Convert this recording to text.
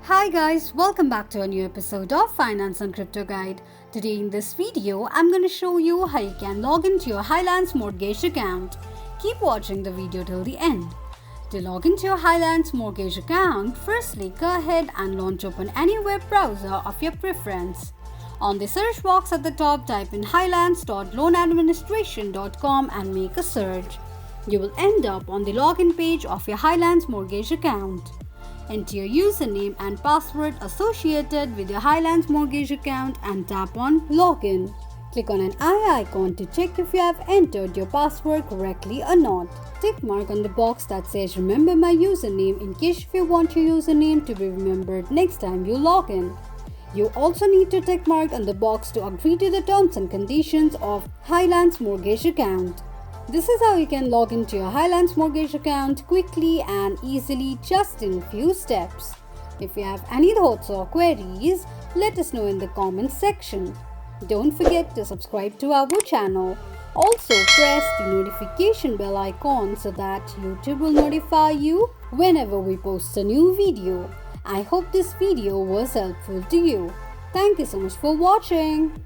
Hi guys, welcome back to a new episode of Finance and Crypto Guide. Today in this video, I'm going to show you how you can log into your Highlands Mortgage account. Keep watching the video till the end. To log into your Highlands Mortgage account, firstly go ahead and launch open any web browser of your preference. On the search box at the top, type in highlands.loanadministration.com and make a search. You will end up on the login page of your Highlands Mortgage account. Enter your username and password associated with your Highlands Mortgage account and tap on Login. Click on an eye icon to check if you have entered your password correctly or not. Tick mark on the box that says Remember my username in case if you want your username to be remembered next time you log in. You also need to tick mark on the box to agree to the terms and conditions of Highlands Mortgage account. This is how you can log into your Highlands Mortgage account quickly and easily just in few steps. If you have any thoughts or queries, let us know in the comments section. Don't forget to subscribe to our channel. Also press the notification bell icon so that YouTube will notify you whenever we post a new video. I hope this video was helpful to you. Thank you so much for watching.